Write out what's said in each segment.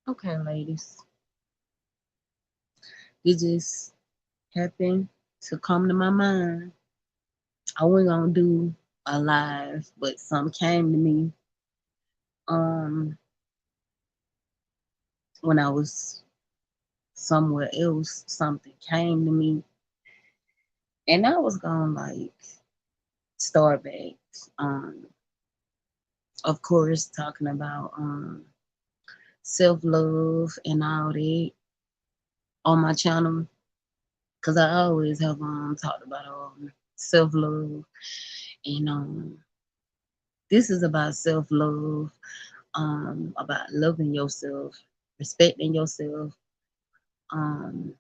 Okay, ladies, it just happened to come to my mind. I wasn't gonna do a live, but some came to me um when I was somewhere else. Something came to me, and I was gonna like start back. Um, of course, talking about self love and all that on my channel, cause I always have talked about self love and this is about self love, about loving yourself, respecting yourself, um,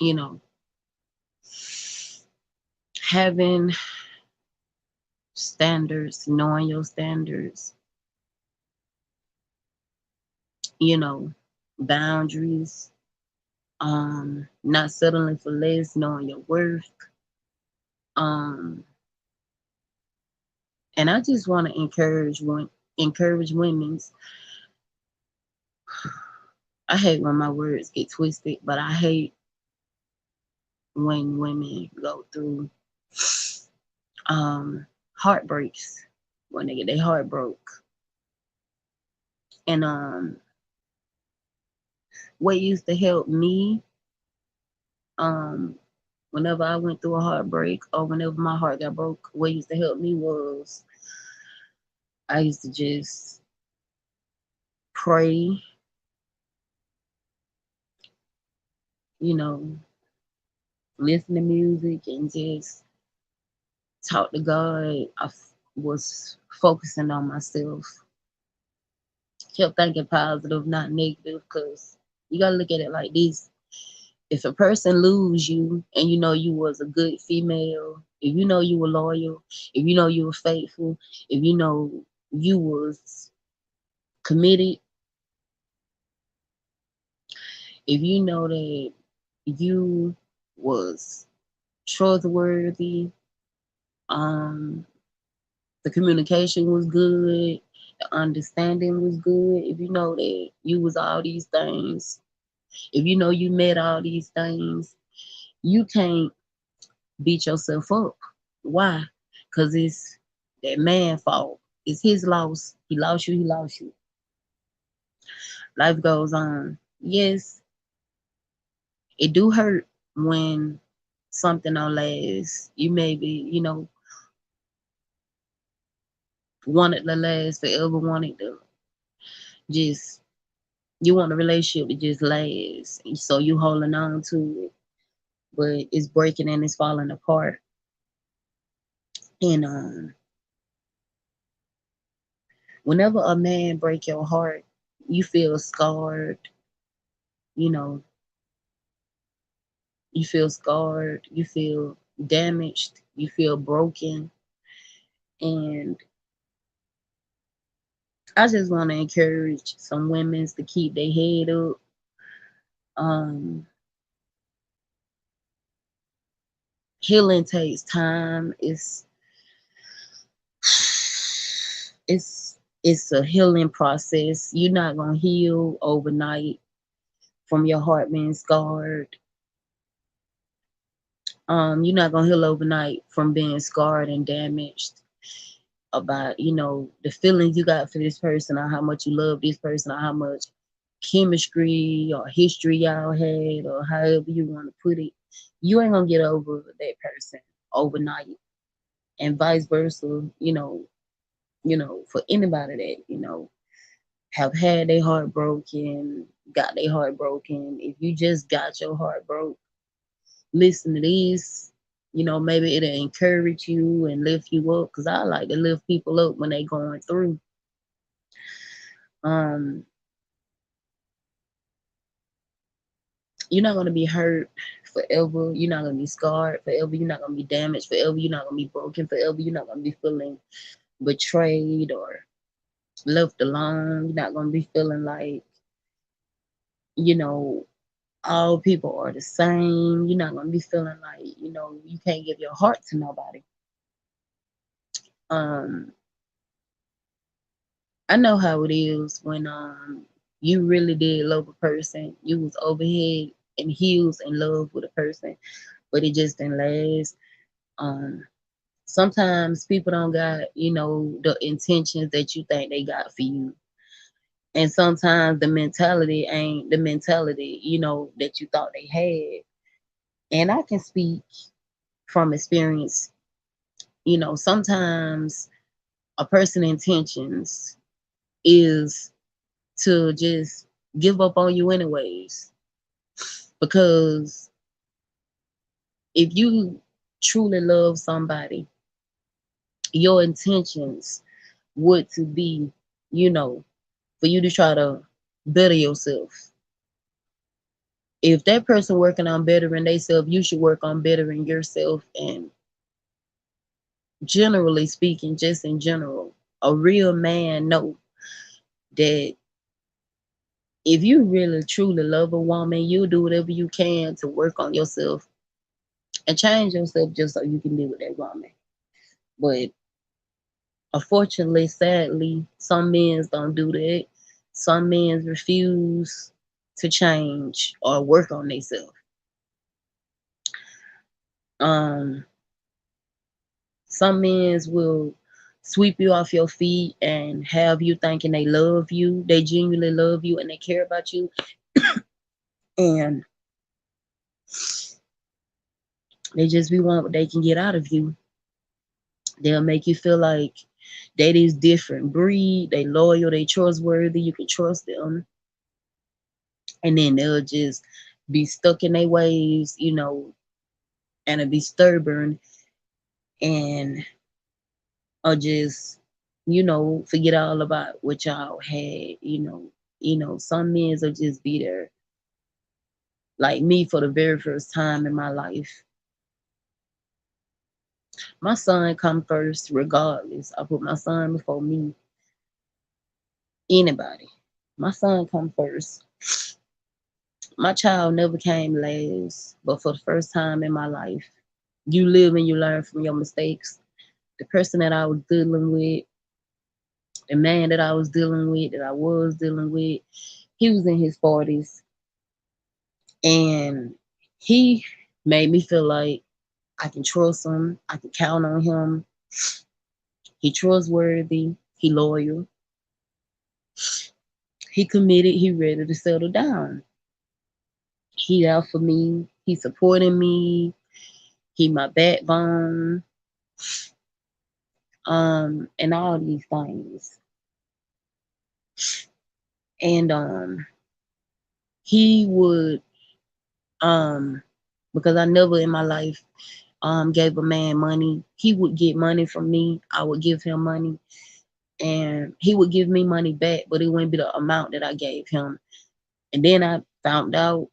you know, having standards, knowing your standards, you know, boundaries, not settling for less, knowing your worth. Um, and I just want to encourage women's. I hate when my words get twisted, but I hate when women go through um heartbreaks when they get their heart broke. And what used to help me um whenever I went through a heartbreak or whenever my heart got broke, what used to help me was I used to just pray, you know, listen to music and just talk to God. Was focusing on myself, kept thinking positive, not negative, because you gotta look at it like this. If a person lose you and you know you was a good female, if you know you were loyal, if you know you were faithful, if you know you was committed, if you know that you was trustworthy, um, the communication was good, the understanding was good, if you know that you was all these things, if you know you met all these things, you can't beat yourself up. Why? Because it's that man fault. It's his loss. He lost you, he lost you. Life goes on. Yes, it do hurt when something don't last. You maybe, wanted to last forever, wanted to just you want a relationship to just last. So you holding on to it, but it's breaking and it's falling apart. And whenever a man break your heart, you feel scarred, you know, you feel scarred, you feel damaged, you feel broken. And I just want to encourage some women to keep their head up. Um, Healing takes time. It's a healing process. You're not gonna heal overnight from your heart being scarred. You're not gonna heal overnight from being scarred and damaged about, the feelings you got for this person or how much you love this person or how much chemistry or history y'all had or however you want to put it. You ain't gonna get over that person overnight. And vice versa, for anybody that, have had their heart broken, got their heart broken. If you just got your heart broke, listen to this. Maybe it'll encourage you and lift you up. Cause I like to lift people up when they going through. Um, you're not gonna be hurt forever. You're not gonna be scarred forever. You're not gonna be damaged forever. You're not gonna be broken forever. You're not gonna be feeling betrayed or left alone. You're not gonna be feeling like, you know, all people are the same. You're not gonna be feeling like, you can't give your heart to nobody. Um, I know how it is when you really did love a person. You was over head and heels in love with a person, but it just didn't last. Um, Sometimes people don't got, the intentions that you think they got for you. And sometimes the mentality ain't the mentality, that you thought they had. And I can speak from experience, sometimes a person intentions is to just give up on you anyways. Because if you truly love somebody, your intentions would to be, you know, for you to try to better yourself. If that person working on bettering themselves, you should work on bettering yourself. And generally speaking, just in general, a real man know that if you really truly love a woman, you'll do whatever you can to work on yourself and change yourself just so you can be with that woman. But unfortunately, sadly, some men don't do that. Some men refuse to change or work on themselves. Um, some men will sweep you off your feet and have you thinking they love you, they genuinely love you, and they care about you, and they just be want what they can get out of you. They'll make you feel like that is different breed, they loyal, they trustworthy, you can trust them, and then they'll just be stuck in their ways, and it'll be stubborn and or just, forget all about what y'all had, some men will just be there. Like me for the very first time in my life. My son come first regardless. I put my son before me, anybody. My son come first. My child never came last, but for the first time in my life, you live and you learn from your mistakes. The person that I was dealing with, the man that I was dealing with, that I was dealing with, he was in his 40s. And he made me feel like I can trust him, I can count on him. He trustworthy, he loyal, he committed, he ready to settle down. He out for me, he supporting me, he my backbone, and all these things. And he would um because I never in my life gave a man money. He would get money from me. I would give him money, and he would give me money back, but it wouldn't be the amount that I gave him. And then I found out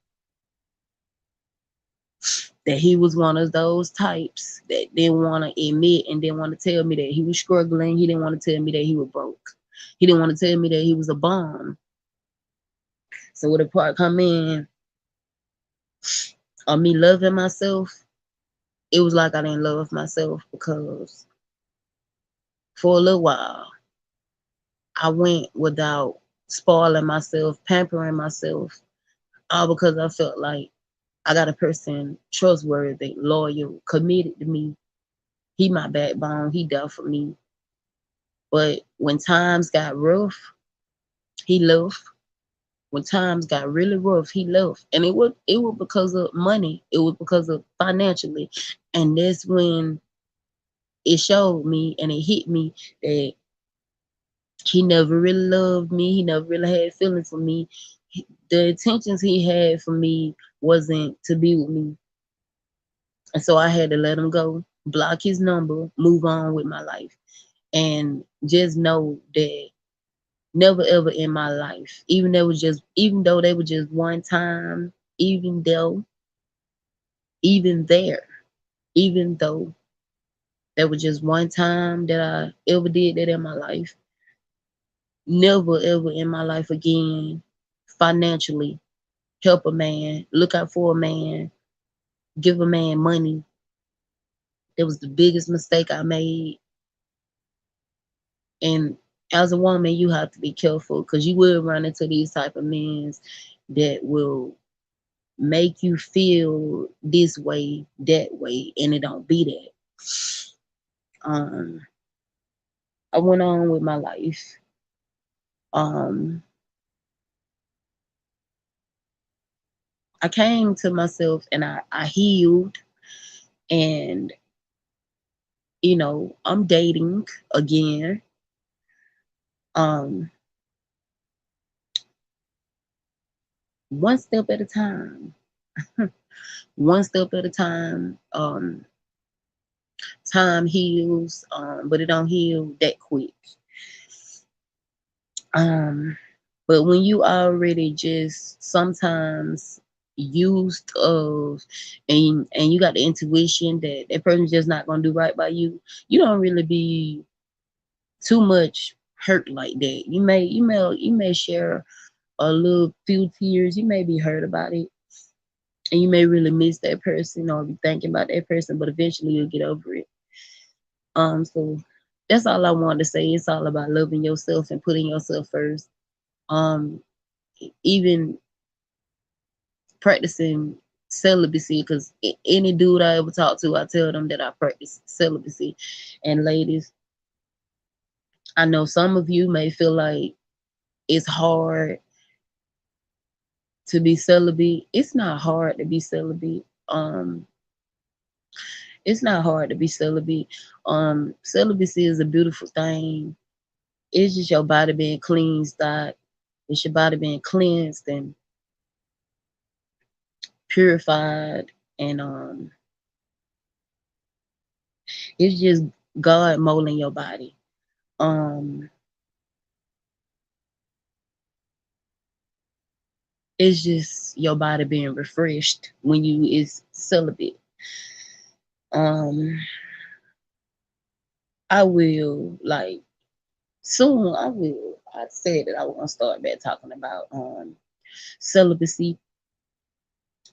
that he was one of those types that didn't want to admit and didn't want to tell me that he was struggling. He didn't want to tell me that he was broke. He didn't want to tell me that he was a bum. So when the part come in of me loving myself, it was like I didn't love myself because for a little while I went without spoiling myself, pampering myself, all because I felt like I got a person trustworthy, loyal, committed to me. He my backbone. He there for me. But when times got rough, he left. When times got really rough, he left. And it was because of money. It was because of financially. And that's when it showed me and it hit me that he never really loved me. He never really had feelings for me. The intentions he had for me wasn't to be with me. And so I had to let him go, block his number, move on with my life. And just know that never ever in my life, even though they were just one time, even though, even there, even though there was just one time that I ever did that in my life, never ever in my life again, financially, help a man, look out for a man, give a man money. That was the biggest mistake I made. And as a woman, you have to be careful because you will run into these type of men that will make you feel this way, that way, and it don't be that. Um, I went on with my life. Um, I came to myself and I healed, and I'm dating again. Um, one step at a time. One step at a time. Time heals, but it don't heal that quick. Um, but when you already just sometimes used of and you got the intuition that that person's just not gonna do right by you, you don't really be too much hurt like that. You may share a little few tears. You may be hurt about it, and you may really miss that person or be thinking about that person, but eventually you'll get over it. So that's all I wanted to say. It's all about loving yourself and putting yourself first. Um, even practicing celibacy, because any dude I ever talk to, I tell them that I practice celibacy. And ladies, I know some of you may feel like it's hard to be celibate. It's not hard to be celibate. It's not hard to be celibate. Celibacy is a beautiful thing. It's just your body being cleansed out. It's your body being cleansed and purified, and it's just God molding your body. Um, it's just your body being refreshed when you is celibate. Um, I will like soon. I will. I said that I was gonna start back talking about celibacy.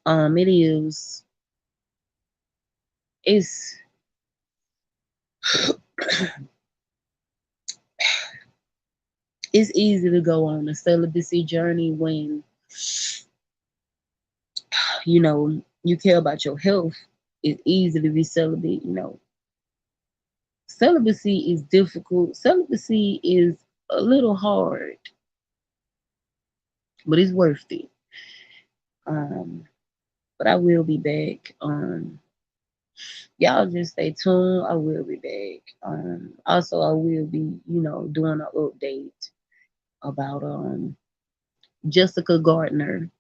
It is. It's it's easy to go on a celibacy journey when you care about your health. It's easy to be celibate. Celibacy is difficult. Celibacy is a little hard, but it's worth it. Um, but I will be back. Y'all just stay tuned. I will be back. Also I will be, doing an update about Jessica Gardner.